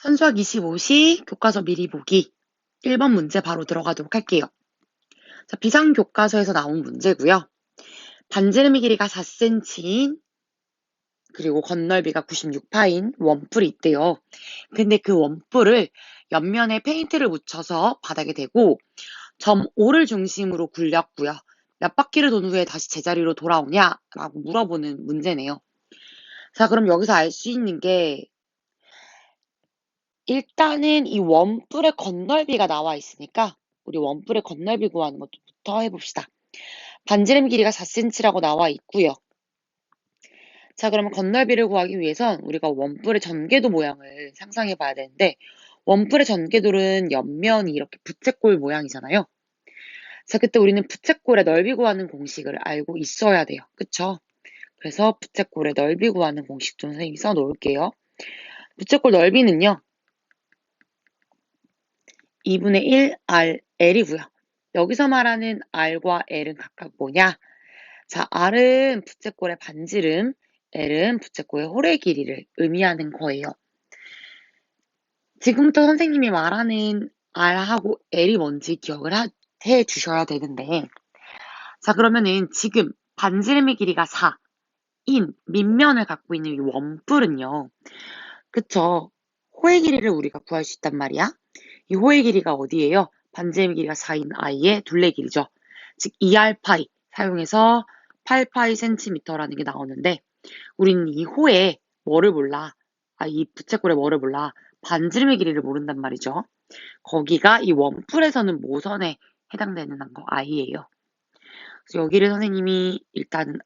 선수학 25시 교과서 미리 보기 1번 문제 바로 들어가도록 할게요. 자, 비상교과서에서 나온 문제고요. 반지름이 길이가 4cm인 그리고 건널비가 96파인 원뿔이 있대요. 근데 그 원뿔을 옆면에 페인트를 묻혀서 바닥에 대고 점 O를 중심으로 굴렸고요. 몇 바퀴를 돈 후에 다시 제자리로 돌아오냐라고 물어보는 문제네요. 자, 그럼 여기서 알 수 있는 게 일단은 이 원뿔의 건널비가 나와 있으니까 우리 원뿔의 건널비 구하는 것부터 해봅시다. 반지름 길이가 4cm라고 나와 있고요. 자, 그러면 건널비를 구하기 위해선 우리가 원뿔의 전개도 모양을 상상해 봐야 되는데 원뿔의 전개도는 옆면이 이렇게 부채꼴 모양이잖아요. 자, 그때 우리는 부채꼴의 넓이 구하는 공식을 알고 있어야 돼요. 그쵸? 그래서 부채꼴의 넓이 구하는 공식도 선생님이 써놓을게요. 부채꼴 넓이는요. 2분의 1 L이고요. 여기서 말하는 R과 L은 각각 뭐냐? 자, R은 부채꼴의 반지름, L은 부채꼴의 홀의 길이를 의미하는 거예요. 지금부터 선생님이 말하는 R하고 L이 뭔지 기억을 해 주셔야 되는데 자, 그러면은 지금 반지름의 길이가 4인 밑면을 갖고 있는 이 원뿔은요. 그쵸? 호의 길이를 우리가 구할 수 있단 말이야. 이 호의 길이가 어디예요? 반지름의 길이가 4인 i의 둘레 길이죠. 즉 2r파이 사용해서 8파이 cm라는 게 나오는데 우리는 이 호에 뭐를 몰라? 이 부채꼴에 뭐를 몰라? 반지름의 길이를 모른단 말이죠. 거기가 이 원뿔에서는 모선에 해당되는 거 i예요. 그래서 여기를 선생님이 일단은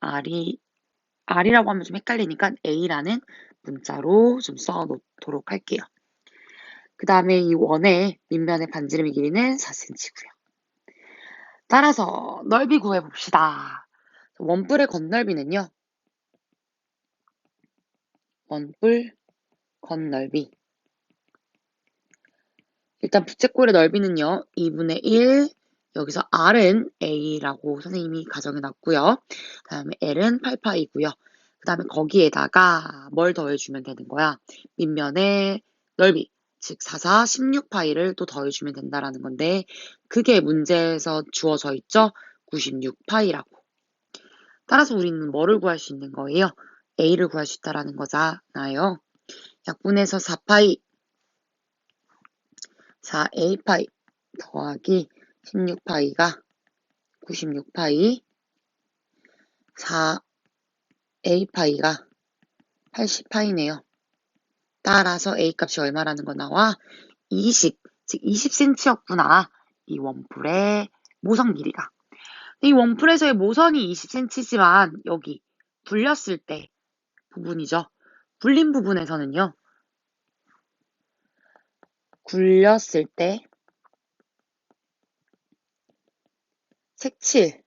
R이라고 하면 좀 헷갈리니까 A라는 문자로 좀 써놓도록 할게요. 그 다음에 이 원의 밑면의 반지름의 길이는 4cm고요. 따라서 넓이 구해봅시다. 원뿔의 건널비는요. 원뿔 건널비. 일단 부채꼴의 넓이는요. 2분의 1. 여기서 R은 A라고 선생님이 가정해놨고요. 그 다음에 L은 8파이고요. 그 다음에 거기에다가 뭘 더해주면 되는 거야? 밑면의 넓이. 즉 4, 16파이를 또 더해주면 된다라는 건데 그게 문제에서 주어져 있죠? 96파이라고. 따라서 우리는 뭐를 구할 수 있는 거예요? A를 구할 수 있다라는 거잖아요. 약분해서 4파이 4a파이 더하기 16파이가 96파이 4a파이가 80파이네요. 따라서 a 값이 얼마라는 거 나와? 20, 즉 20cm였구나. 이 원뿔의 모선 길이가. 이 원뿔에서의 모선이 20cm지만 여기 불렸을 때 부분이죠. 불린 부분에서는요. 굴렸을 때 색칠되는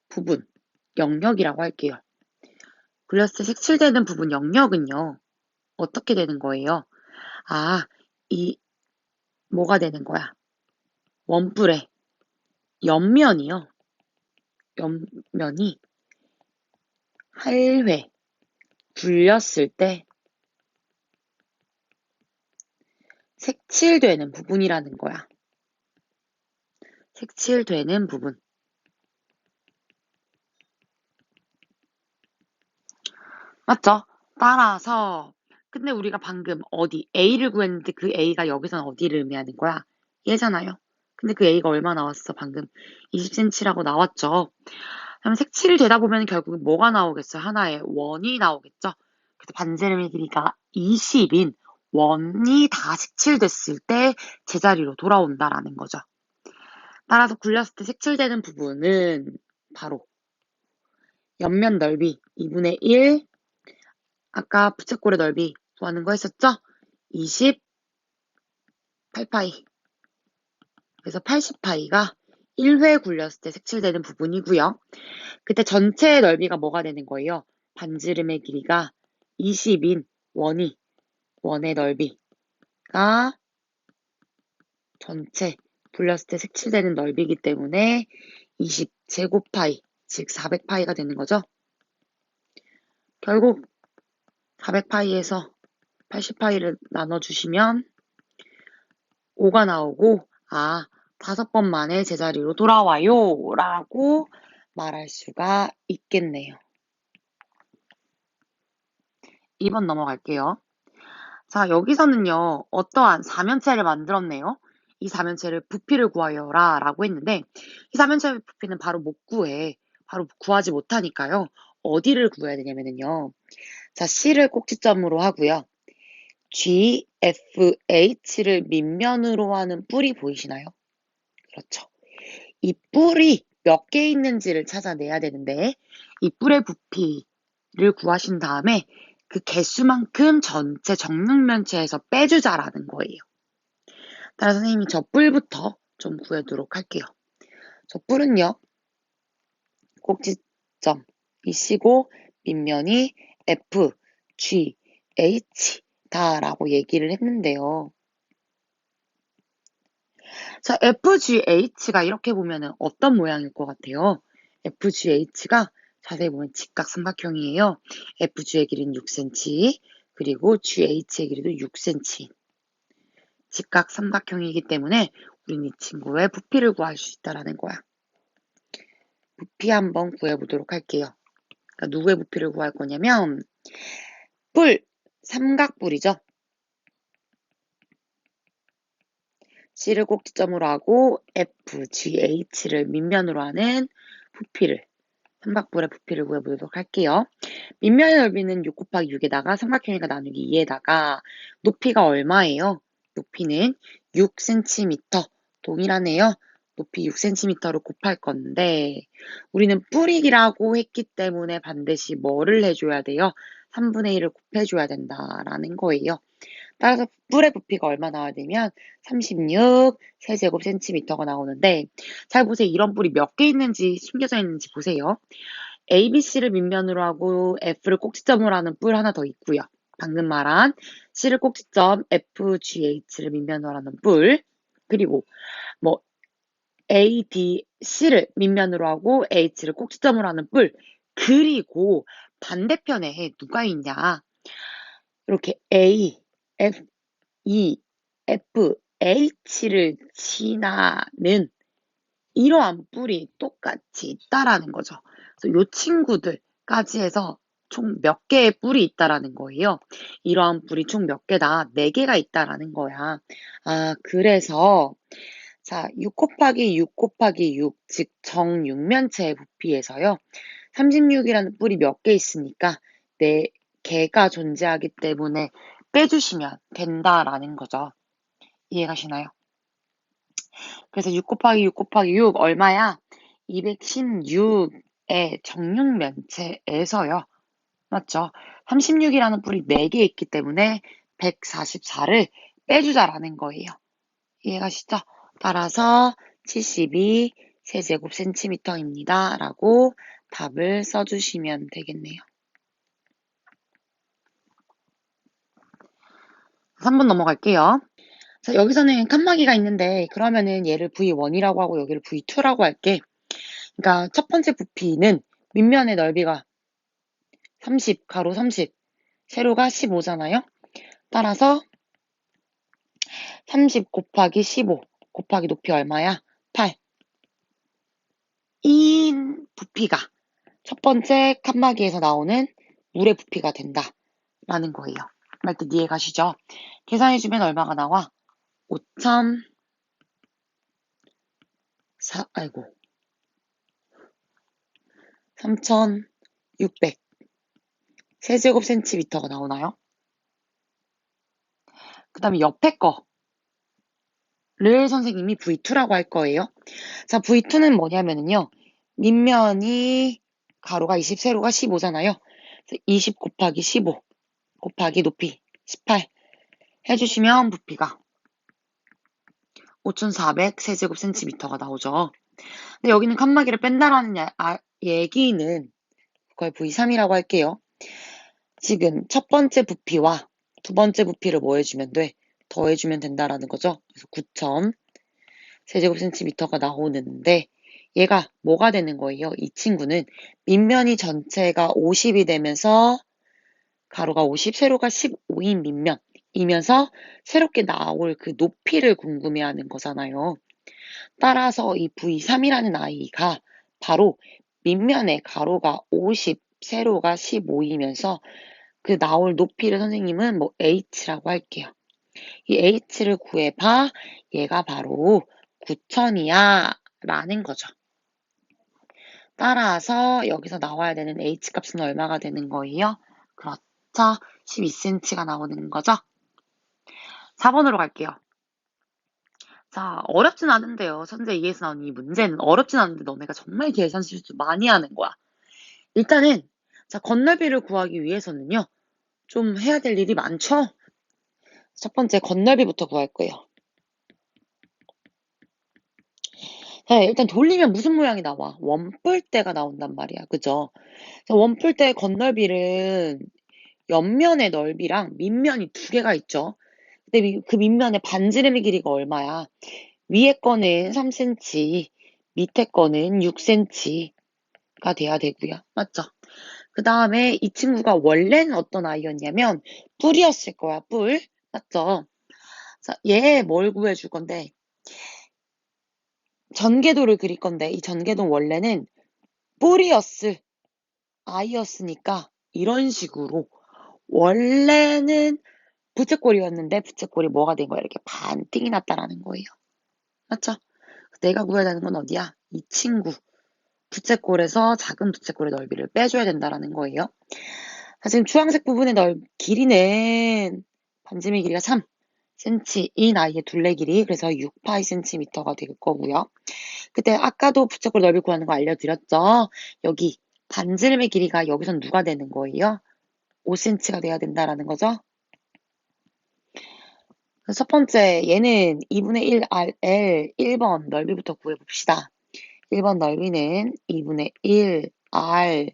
부분, 영역이라고 할게요. 굴렸을 때 색칠되는 부분 영역은요. 어떻게 되는 거예요? 뭐가 되는 거야? 원뿔의 옆면이요. 옆면이 할회 굴렸을 때 색칠되는 부분이라는 거야. 색칠되는 부분. 맞죠? 따라서 근데 우리가 방금 A를 구했는데 그 A가 여기서는 어디를 의미하는 거야? 얘잖아요. 근데 그 A가 얼마 나왔어? 방금 20cm라고 나왔죠. 그럼 색칠되다 보면 결국 뭐가 나오겠어요? 하나의 원이 나오겠죠. 그래서 반지름의 길이가 20인 원이 다 색칠됐을 때 제자리로 돌아온다라는 거죠. 따라서 굴렸을 때 색칠되는 부분은 바로 옆면 넓이 2분의 1 아까 부채꼴의 넓이 구하는 거 했었죠? 28파이. 그래서 80파이가 1회 굴렸을 때 색칠되는 부분이고요. 그때 전체의 넓이가 뭐가 되는 거예요? 반지름의 길이가 20인 원의 넓이가 전체 굴렸을 때 색칠되는 넓이기 때문에 20제곱파이, 즉 400파이가 되는 거죠. 결국 400파이에서 88을 나눠주시면 5가 나오고 5번 만에 제자리로 돌아와요 라고 말할 수가 있겠네요. 2번 넘어갈게요. 자, 여기서는요, 어떠한 4면체를 만들었네요. 이 4면체를 부피를 구하여라 라고 했는데, 이 4면체의 부피는 바로 못 구해. 바로 구하지 못하니까요. 어디를 구해야 되냐면요. 자, C를 꼭지점으로 하고요. G, F, H를 밑면으로 하는 뿔이 보이시나요? 그렇죠. 이 뿔이 몇 개 있는지를 찾아내야 되는데, 이 뿔의 부피를 구하신 다음에 그 개수만큼 전체 정육면체에서 빼주자라는 거예요. 따라서 선생님이 저 뿔부터 좀 구해두도록 할게요. 저 뿔은요, 꼭지점 이 C고 밑면이 F, G, H 다라고 얘기를 했는데요. 자, FGH가 이렇게 보면은 어떤 모양일 것 같아요? FGH가 자세히 보면 직각삼각형이에요. FG의 길이는 6cm, 그리고 GH의 길이도 6cm. 직각삼각형이기 때문에 우린 이 친구의 부피를 구할 수 있다라는 거야. 부피 한번 구해보도록 할게요. 그러니까 누구의 부피를 구할 거냐면 뿔, 삼각뿔이죠. C를 꼭지점으로 하고 F, G, H를 밑면으로 하는 부피를, 삼각뿔의 부피를 구해보도록 할게요. 밑면의 넓이는 6 곱하기 6에다가 삼각형이니까 나누기 2에다가 높이가 얼마예요? 높이는 6cm. 동일하네요. 높이 6cm로 곱할 건데 우리는 뿌리기라고 했기 때문에 반드시 뭐를 해줘야 돼요? 3분의 1을 곱해줘야 된다라는 거예요. 따라서 뿔의 부피가 얼마 나와야 되면 36 세제곱센티미터가 나오는데 잘 보세요. 이런 뿔이 몇 개 있는지 숨겨져 있는지 보세요. ABC를 밑면으로 하고 F를 꼭지점으로 하는 뿔 하나 더 있고요. 방금 말한 C를 꼭지점 FGH를 밑면으로 하는 뿔 그리고 뭐 A, D, C를 밑면으로 하고 H를 꼭지점으로 하는 뿔 그리고 반대편에 누가 있냐 이렇게 A, F, E, F, H를 지나는 이러한 뿔이 똑같이 있다라는 거죠. 그래서 이 친구들까지 해서 총 몇 개의 뿔이 있다라는 거예요. 이러한 뿔이 총 몇 개다? 4개가 있다라는 거야. 그래서 자, 6 곱하기 6 곱하기 6, 즉 정육면체의 부피에서요. 36이라는 뿔이 몇 개 있으니까 4개가 존재하기 때문에 빼주시면 된다라는 거죠. 이해가시나요? 그래서 6 곱하기 6 곱하기 6 얼마야? 216의 정육면체에서요. 맞죠? 36이라는 뿔이 4개 있기 때문에 144를 빼주자라는 거예요. 이해가시죠? 따라서 72 세제곱센티미터입니다. 라고 답을 써주시면 되겠네요. 3번 넘어갈게요. 자, 여기서는 칸막이가 있는데 그러면은 얘를 V1이라고 하고 여기를 V2라고 할게. 그러니까 첫 번째 부피는 밑면의 넓이가 30, 가로 30, 세로가 15잖아요. 따라서 30 곱하기 15 곱하기 높이 얼마야? 8. 이 부피가 첫 번째 칸막이에서 나오는 물의 부피가 된다라는 거예요. 말뜻 이해 가시죠? 계산해주면 얼마가 나와? 3,600 세제곱센티미터가 나오나요? 그 다음에 옆에 거를 선생님이 V2라고 할 거예요. 자, V2는 뭐냐면요. 밑면이 가로가 20, 세로가 15잖아요. 20 곱하기 15 곱하기 높이 18 해주시면 부피가 5,400 세제곱센티미터가 나오죠. 근데 여기는 칸막이를 뺀다라는 얘기는 그걸 V3이라고 할게요. 지금 첫 번째 부피와 두 번째 부피를 뭐 해주면 돼? 더해주면 된다라는 거죠. 그래서 9,000 세제곱센티미터가 나오는데 얘가 뭐가 되는 거예요? 이 친구는 밑면이 전체가 50이 되면서 가로가 50, 세로가 15인 밑면이면서 새롭게 나올 그 높이를 궁금해하는 거잖아요. 따라서 이 V3이라는 아이가 바로 밑면에 가로가 50, 세로가 15이면서 그 나올 높이를 선생님은 뭐 h라고 할게요. 이 h를 구해봐. 얘가 바로 9,000이야 라는 거죠. 따라서 여기서 나와야 되는 h 값은 얼마가 되는 거예요? 그렇죠. 12cm가 나오는 거죠. 4번으로 갈게요. 자, 어렵진 않은데요. 선제 2에서 나온 이 문제는 어렵진 않은데 너네가 정말 계산 실수 많이 하는 거야. 일단은 자, 건널비를 구하기 위해서는요. 좀 해야 될 일이 많죠? 첫 번째 건널비부터 구할 거예요. 자, 일단 돌리면 무슨 모양이 나와? 원뿔대가 나온단 말이야. 그죠? 원뿔대 건널비는 옆면의 넓이랑 밑면이 두 개가 있죠. 근데 그 밑면의 반지름의 길이가 얼마야? 위에 거는 3cm, 밑에 거는 6cm가 돼야 되고요. 맞죠? 그 다음에 이 친구가 원래는 어떤 아이였냐면 뿔이었을 거야. 뿔. 맞죠? 자, 얘 뭘 구해줄 건데 전개도를 그릴 건데 이 전개도 원래는 뿔이었을 아이였으니까 이런 식으로 원래는 부채꼴이었는데 부채꼴이 뭐가 된 거야? 이렇게 반띵이 났다라는 거예요. 맞죠? 내가 구해야 되는 건 어디야? 이 친구. 부채꼴에서 작은 부채꼴의 넓이를 빼줘야 된다라는 거예요. 자, 지금 주황색 부분의 길이는 반지름의 길이가 3cm인 아이의 둘레 길이 그래서 6파이cm가 될 거고요. 그때 아까도 부채꼴 넓이 구하는 거 알려드렸죠? 여기 반지름의 길이가 여기선 누가 되는 거예요? 5cm가 돼야 된다라는 거죠. 첫 번째 얘는 2분의 1 RL 1번 넓이부터 구해봅시다. 1번 넓이는 2분의 1 RL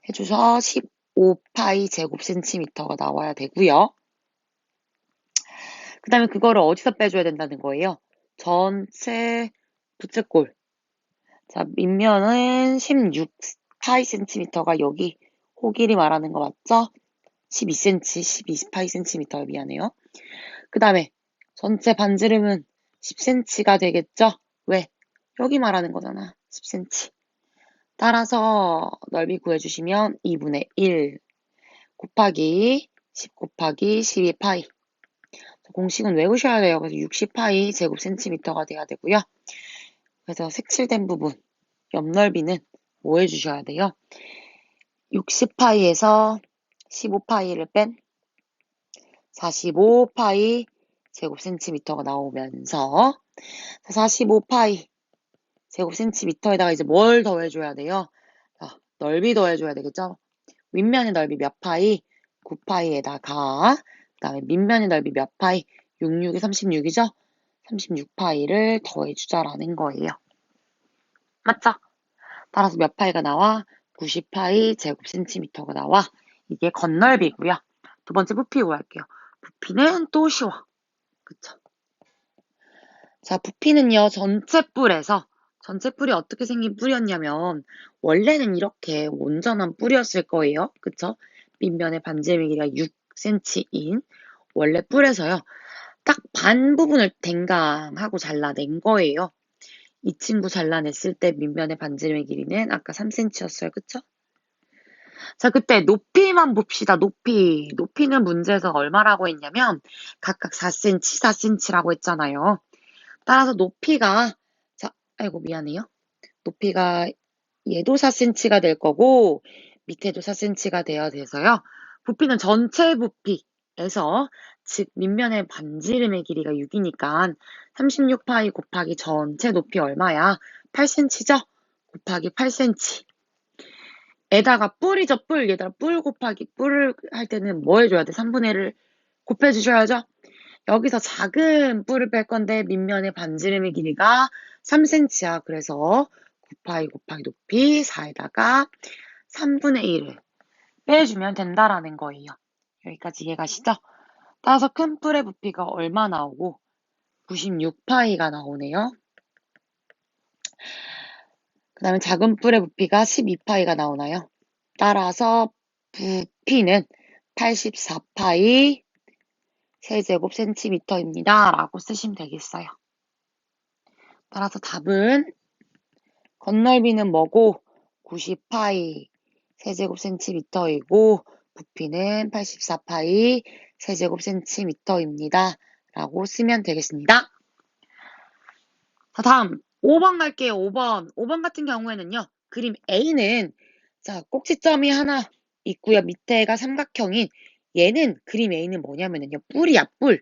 해줘서 15파이 제곱센티미터가 나와야 되고요. 그 다음에 그거를 어디서 빼줘야 된다는 거예요? 전체 부채꼴. 자, 밑면은 16파이 센티미터가 여기 호길이 말하는 거 맞죠? 12cm, 12파이 센티미터 미안해요. 그 다음에 전체 반지름은 10cm가 되겠죠? 왜? 여기 말하는 거잖아. 10cm. 따라서 넓이 구해주시면 2분의 1 곱하기 10 곱하기 12파이. 공식은 외우셔야 돼요. 그래서 60파이 제곱센티미터가 돼야 되고요. 그래서 색칠된 부분, 옆 넓이는 뭐 해주셔야 돼요? 60파이에서 15파이를 뺀 45파이 제곱센티미터가 나오면서 45파이 제곱센티미터에다가 이제 뭘 더해줘야 돼요? 넓이 더해줘야 되겠죠? 윗면의 넓이 몇 파이? 9파이에다가 그 다음에 밑면의 넓이 몇 파이? 66이 36이죠? 36파이를 더해주자라는 거예요. 맞죠? 따라서 몇 파이가 나와? 90파이 제곱센티미터가 나와. 이게 건널비고요. 두 번째 부피 구할게요. 부피는 또 쉬워. 그쵸? 자, 부피는요, 전체 뿔이 어떻게 생긴 뿔이었냐면, 원래는 이렇게 온전한 뿔이었을 거예요. 그쵸? 밑면의 반지름의 길이가 6cm인 원래 뿔에서요, 딱 반 부분을 댕강하고 잘라낸 거예요. 이 친구 잘라냈을 때 밑면의 반지름의 길이는 아까 3cm였어요. 그쵸? 자, 그때 높이만 봅시다. 높이는 문제에서 얼마라고 했냐면, 각각 4cm, 4cm라고 했잖아요. 따라서 높이가 자, 아이고 미안해요. 높이가 얘도 4cm가 될 거고 밑에도 4cm가 돼야 돼서요. 부피는 전체 부피에서 즉 밑면의 반지름의 길이가 6이니까 36파이 곱하기 전체 높이 얼마야? 8cm죠? 곱하기 8cm. 에다가 뿔이죠, 뿔. 얘들아, 뿔 곱하기 뿔을 할 때는 뭐 해줘야 돼? 3분의 1을 곱해주셔야죠? 여기서 작은 뿔을 뺄 건데 밑면의 반지름의 길이가 3cm야. 그래서 9파이 곱하기 높이 4에다가 3분의 1을 빼주면 된다라는 거예요. 여기까지 이해가시죠? 따라서 큰 뿔의 부피가 얼마 나오고 96파이가 나오네요. 그 다음에 작은 뿔의 부피가 12파이가 나오나요? 따라서 부피는 84파이 세제곱센티미터입니다. 라고 쓰시면 되겠어요. 따라서 답은 건널비는 뭐고 90파이 세제곱센티미터이고 부피는 84파이 세제곱센티미터입니다. 라고 쓰면 되겠습니다. 자, 다음 5번 갈게요. 5번. 5번 같은 경우에는요. 그림 A는 자, 꼭지점이 하나 있고요. 밑에가 삼각형인 얘는 그림 A는 뭐냐면은요. 뿔이야, 뿔.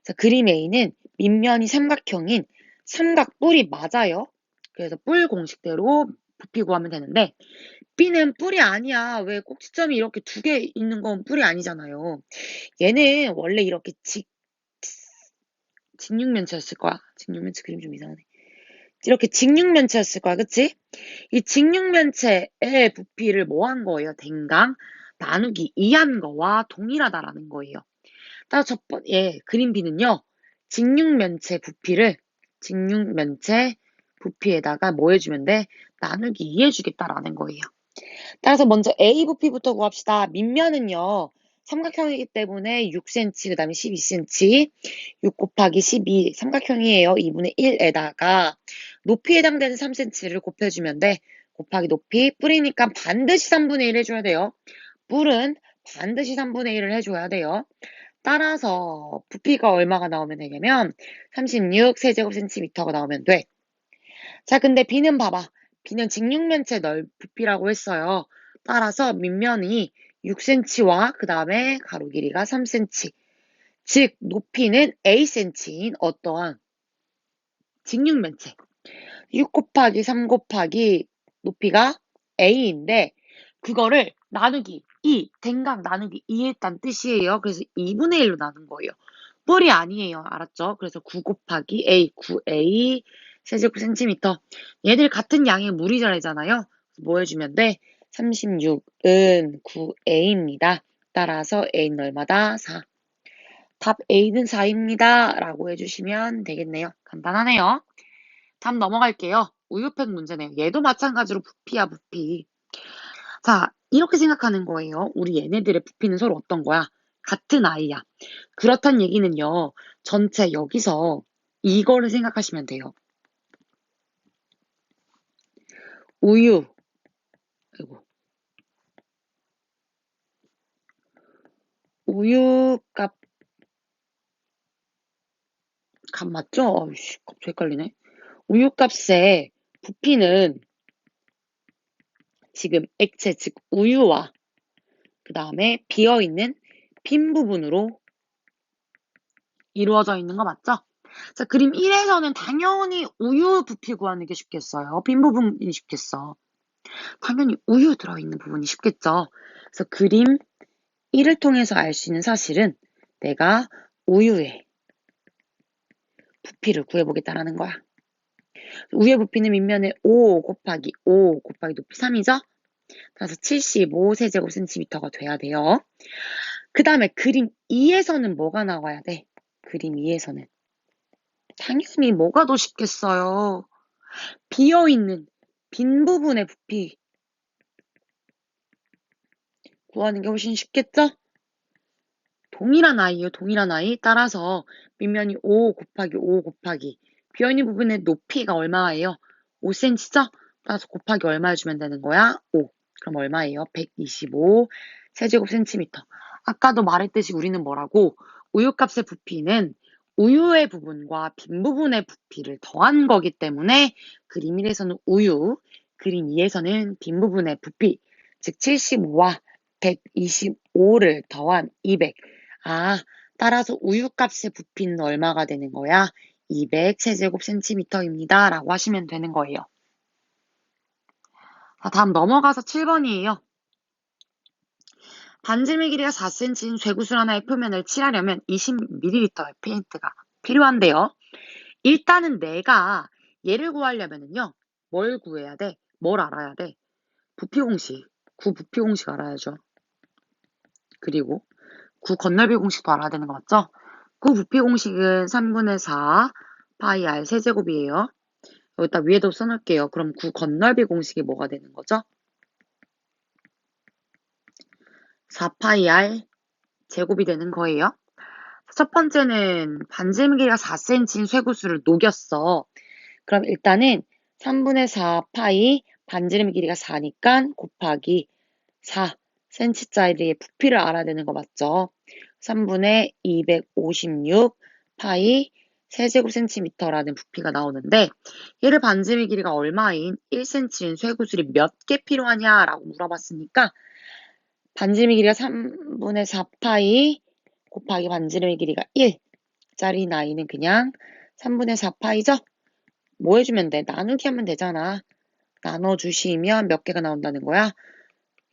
자, 그림 A는 밑면이 삼각형인 삼각뿔이 맞아요. 그래서 뿔 공식대로 부피 구하면 되는데 B는 뿔이 아니야. 왜 꼭지점이 이렇게 두 개 있는 건 뿔이 아니잖아요. 얘는 원래 이렇게 직육면체였을 거야. 직육면체 그림 좀 이상하네. 이렇게 직육면체였을 거야. 그치? 이 직육면체의 부피를 뭐 한 거예요? 댕강 나누기 2한 거와 동일하다라는 거예요. 따라서 첫 번째 그림 B는요. 직육면체 부피에다가 뭐 해주면 돼? 나누기 2 해주겠다라는 거예요. 따라서 먼저 A 부피부터 구합시다. 밑면은요. 삼각형이기 때문에 6cm, 그 다음에 12cm, 6 곱하기 12, 삼각형이에요. 2분의 1에다가 높이에 해당되는 3cm를 곱해주면 돼. 곱하기 높이, 뿔이니까 반드시 3분의 1 해줘야 돼요. 뿔은 반드시 3분의 1을 해줘야 돼요. 따라서 부피가 얼마가 나오면 되냐면 36 세제곱센티미터가 나오면 돼. 자, 근데 B는 봐봐. B는 직육면체 부피라고 했어요. 따라서 밑면이 6cm와 그 다음에 가로 길이가 3cm. 즉 높이는 Accm인 어떠한 직육면체 6 곱하기 3 곱하기 높이가 A인데 그거를 나누기 2, 댕각 나누기 2 했단 뜻이에요. 그래서 2분의 1로 나눈 거예요. 뿔이 아니에요. 알았죠? 그래서 9 곱하기 A, 9A 세제곱센티미터. 얘들 같은 양의 무리자래잖아요. 뭐 해주면 돼? 36은 9A입니다. 따라서 A는 얼마다? 4. 답 A는 4입니다. 라고 해주시면 되겠네요. 간단하네요. 다음 넘어갈게요. 우유팩 문제네요. 얘도 마찬가지로 부피야, 부피. 자, 이렇게 생각하는 거예요. 우리 얘네들의 부피는 서로 어떤 거야? 같은 아이야. 그렇단 얘기는요. 전체 여기서 이거를 생각하시면 돼요. 우유. 아이고. 우유 값 맞죠? 아이씨, 갑자기 헷갈리네. 우유 값의 부피는 지금 액체, 즉 우유와 그 다음에 비어있는 빈 부분으로 이루어져 있는 거 맞죠? 자, 그림 1에서는 당연히 우유 부피 구하는 게 쉽겠어요. 빈 부분이 쉽겠어. 당연히 우유 들어있는 부분이 쉽겠죠. 그래서 그림 1을 통해서 알 수 있는 사실은 내가 우유의 부피를 구해보겠다라는 거야. 우유의 부피는 밑면에 5 곱하기 높이 3이죠? 그래서 75 세제곱센티미터가 돼야 돼요. 그 다음에 그림 2에서는 뭐가 나와야 돼? 그림 2에서는 당연히 뭐가 더 쉽겠어요. 비어있는 빈 부분의 부피 구하는 게 훨씬 쉽겠죠? 동일한 아이예요. 동일한 아이. 따라서 밑면이 5 곱하기 비어있는 부분의 높이가 얼마예요? 5cm죠? 따라서 곱하기 얼마 해주면 되는 거야? 5. 그럼 얼마예요? 125 세제곱센티미터. 아까도 말했듯이 우리는 뭐라고? 우유값의 부피는 우유의 부분과 빈 부분의 부피를 더한 거기 때문에 그림 1에서는 우유, 그림 2에서는 빈 부분의 부피, 즉 75와 125를 더한 200. 아, 따라서 우유값의 부피는 얼마가 되는 거야? 200 세제곱센티미터입니다. 라고 하시면 되는 거예요. 자, 다음 넘어가서 7번이에요. 반지름의 길이가 4cm인 쇠구슬 하나의 표면을 칠하려면 20ml의 페인트가 필요한데요. 일단은 내가 얘를 구하려면요. 뭘 구해야 돼? 뭘 알아야 돼? 부피 공식. 부피 공식 알아야죠. 그리고 건널비 공식도 알아야 되는 거 맞죠? 부피 공식은 3분의 4 파이 r 세제곱이에요. 여기다 위에도 써놓을게요. 그럼 건널비 공식이 뭐가 되는 거죠? 4파이 제곱이 되는 거예요. 첫 번째는 반지름 길이가 4cm인 쇠구슬을 녹였어. 그럼 일단은 3분의 4파이 반지름 길이가 4니까 곱하기 4cm짜리의 부피를 알아야 되는 거 맞죠? 3분의 256 파이 세제곱센티미터라는 부피가 나오는데 얘를 반지름 길이가 얼마인 1cm인 쇠구슬이 몇 개 필요하냐라고 물어봤으니까 반지름 길이가 3분의 4파이 곱하기 반지름 길이가 1짜리 나이는 그냥 3분의 4파이죠? 뭐 해주면 돼? 나누기 하면 되잖아. 나눠주시면 몇 개가 나온다는 거야?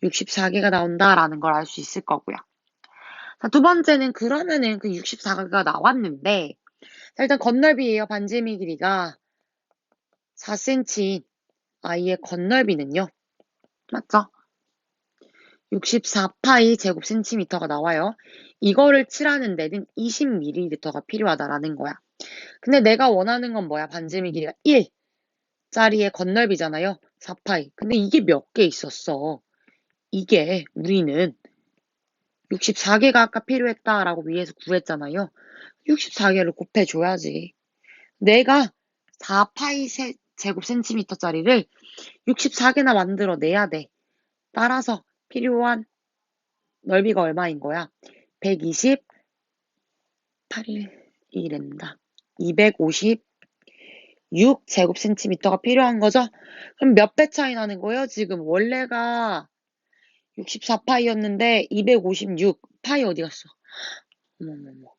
64개가 나온다라는 걸 알 수 있을 거고요. 자, 두 번째는 그러면은 그 64개가 나왔는데 자, 일단 건널비예요. 반지름 길이가 4cm인 아이의 건널비는요. 맞죠? 64파이 제곱센티미터가 나와요. 이거를 칠하는 데는 20ml가 필요하다라는 거야. 근데 내가 원하는 건 뭐야? 반지름 길이가 1짜리의 건널비잖아요. 4파이. 근데 이게 몇 개 있었어? 이게 우리는 64개가 아까 필요했다라고 위에서 구했잖아요. 64개를 곱해줘야지. 내가 4파이 제곱센티미터짜리를 64개나 만들어내야 돼. 따라서 필요한 넓이가 얼마인 거야? 128이란다. 256제곱센티미터가 필요한 거죠? 그럼 몇 배 차이 나는 거예요? 지금 원래가 64파이였는데 256파이 어디 갔어? 어머머머.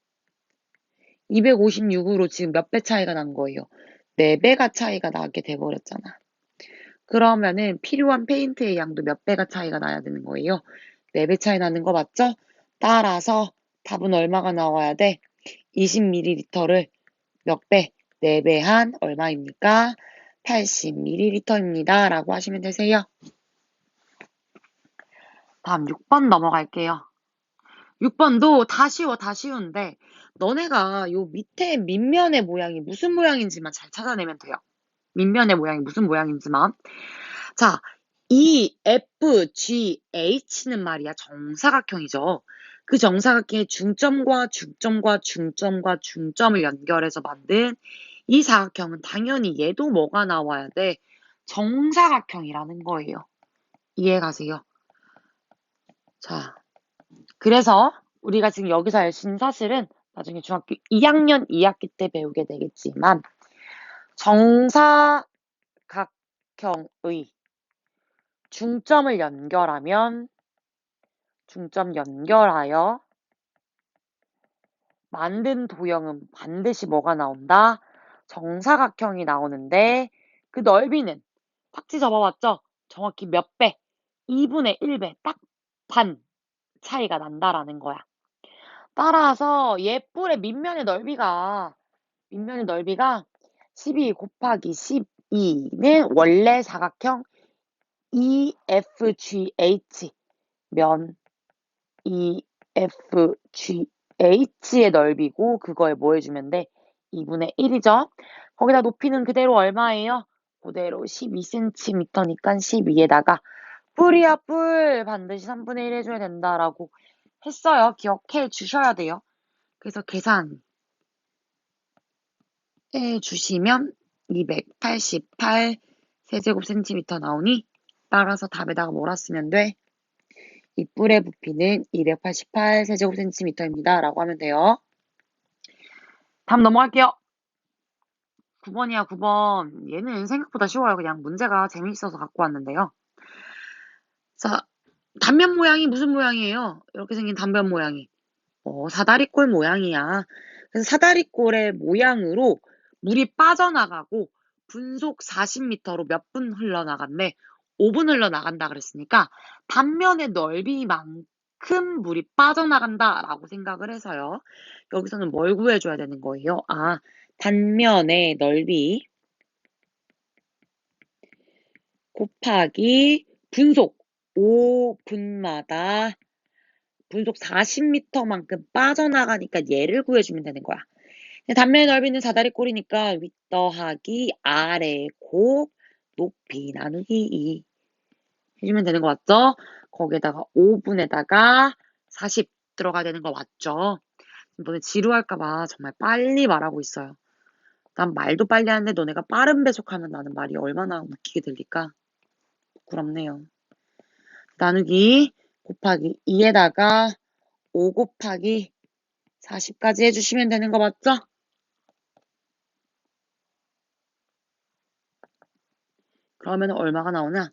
256으로 지금 몇 배 차이가 난 거예요? 4배가 차이가 나게 돼버렸잖아. 그러면은 필요한 페인트의 양도 몇 배가 차이가 나야 되는 거예요? 4배 차이 나는 거 맞죠? 따라서 답은 얼마가 나와야 돼? 20ml를 몇 배? 4배 한 얼마입니까? 80ml입니다. 라고 하시면 되세요. 다음 6번 넘어갈게요. 6번도 다 쉬워, 다 쉬운데 너네가 요 밑에 밑면의 모양이 무슨 모양인지만 잘 찾아내면 돼요. 밑면의 모양이 무슨 모양인지만. 자, 이 FGH는 말이야 정사각형이죠. 그 정사각형의 중점과 중점과 중점과 중점을 연결해서 만든 이 사각형은 당연히 얘도 뭐가 나와야 돼? 정사각형이라는 거예요. 이해가세요? 자, 그래서 우리가 지금 여기서 알 수 있는 사실은 나중에 중학교 2학년 2학기 때 배우게 되겠지만 정사각형의 중점을 연결하면 중점 연결하여 만든 도형은 반드시 뭐가 나온다? 정사각형이 나오는데 그 넓이는 탁지 접어봤죠? 정확히 몇 배? 2분의 1배 딱 반 차이가 난다라는 거야. 따라서 얘뿔의 밑면의 넓이가 12 곱하기 12는 원래 사각형 EFGH 면 EFGH의 넓이고 그거에 뭐 해주면 돼? 2분의 1이죠. 거기다 높이는 그대로 얼마예요? 그대로 12cm니까 12에다가 뿔이야 뿔 반드시 3분의 1 해줘야 된다라고 했어요. 기억해 주셔야 돼요. 그래서 계산해 주시면 288 세제곱센티미터 나오니 따라서 답에다가 몰았으면 돼. 이 뿔의 부피는 288 세제곱센티미터입니다. 라고 하면 돼요. 다음 넘어갈게요. 9번이야, 9번. 얘는 생각보다 쉬워요. 그냥 문제가 재미있어서 갖고 왔는데요. 자, 단면 모양이 무슨 모양이에요? 이렇게 생긴 단면 모양이. 사다리꼴 모양이야. 그래서 사다리꼴의 모양으로 물이 빠져나가고 분속 40m로 몇 분 흘러나간대? 5분 흘러나간다 그랬으니까 단면의 넓이만큼 물이 빠져나간다라고 생각을 해서요. 여기서는 뭘 구해줘야 되는 거예요? 아, 단면의 넓이 곱하기 분속 5분마다 분속 40m만큼 빠져나가니까 얘를 구해주면 되는 거야. 단면의 넓이는 사다리꼴이니까 윗 더하기 아래 곱 높이 나누기 2 해주면 되는 거 맞죠? 거기에다가 5분에다가 40 들어가야 되는 거 맞죠? 너네 지루할까봐 정말 빨리 말하고 있어요. 난 말도 빨리 하는데 너네가 빠른 배속하면 나는 말이 얼마나 웃기게 들릴까? 부끄럽네요. 나누기 곱하기 2에다가 5 곱하기 40까지 해주시면 되는 거 맞죠? 그러면 얼마가 나오냐?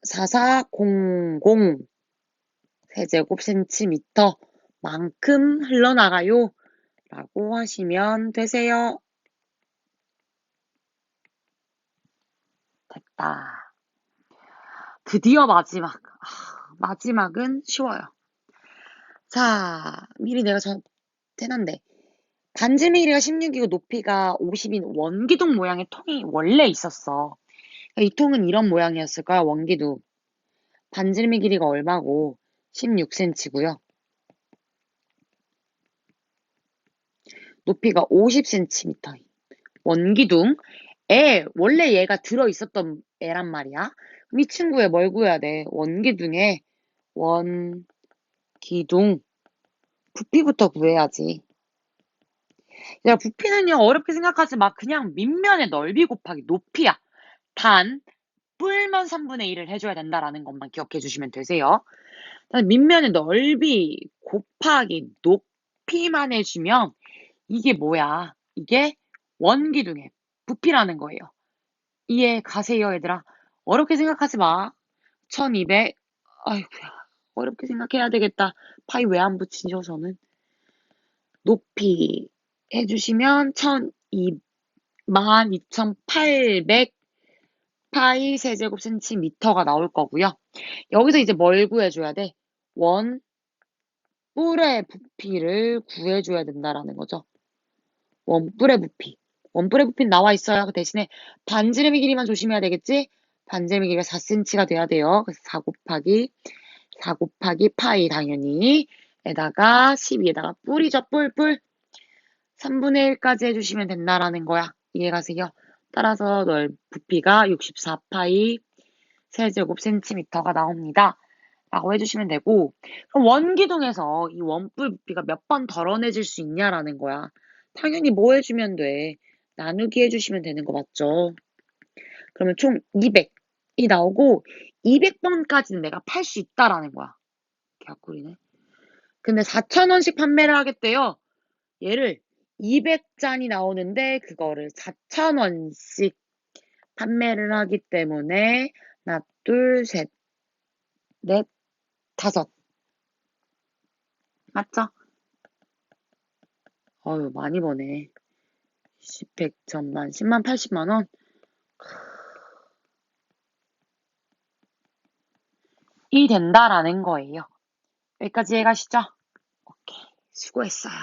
4400 세제곱센티미터 만큼 흘러나가요. 라고 하시면 되세요. 됐다. 드디어 마지막. 마지막은 쉬워요. 자, 미리 내가 해놨는데 반지름의 길이가 16이고 높이가 50인 원기둥 모양의 통이 원래 있었어. 이 통은 이런 모양이었을 거야, 원기둥. 반지름의 길이가 얼마고 16cm고요. 높이가 50cm. 원기둥. 원래 얘가 들어있었던 애란 말이야. 그럼 이 친구의 뭘 구해야 돼? 원기둥에 원기둥. 부피부터 구해야지. 야, 부피는요, 어렵게 생각하지 마. 그냥 밑면의 넓이 곱하기 높이야. 단, 뿔면 3분의 1을 해줘야 된다라는 것만 기억해 주시면 되세요. 밑면의 넓이 곱하기 높이만 해주면 이게 뭐야? 이게 원기둥의 부피라는 거예요. 이해 가세요, 얘들아? 어렵게 생각하지 마. 1200, 아이고야, 어렵게 생각해야 되겠다. 파이 왜 안 붙이죠, 저는? 높이 해주시면 12,800 파이 세제곱센티미터가 나올 거고요. 여기서 이제 뭘 구해줘야 돼? 원뿔의 부피를 구해줘야 된다라는 거죠. 원뿔의 부피. 원뿔의 부피는 나와 있어요. 그 대신에 반지름의 길이만 조심해야 되겠지? 반지름의 길이가 4cm가 돼야 돼요. 그래서 4 곱하기 파이 당연히 에다가 12에다가 뿔이죠. 뿔. 3분의 1까지 해주시면 된다라는 거야. 이해가세요? 따라서 부피가 64파이 세제곱센티미터가 나옵니다. 라고 해주시면 되고, 그럼 원기둥에서 이 원뿔 부피가 몇 번 덜어내질 수 있냐라는 거야. 당연히 뭐 해주면 돼? 나누기 해주시면 되는 거 맞죠? 그러면 총 200이 나오고 200번까지는 내가 팔 수 있다라는 거야. 개꿀이네. 근데 4,000원씩 판매를 하겠대요. 얘를 200잔이 나오는데 그거를 4,000원씩 판매를 하기 때문에 하나, 둘, 셋, 넷, 5. 맞죠? 어휴, 많이 버네. 10, 100, 1000만, 10만, 80만 원? 이 된다라는 거예요. 여기까지 해가시죠? 오케이. 수고했어요.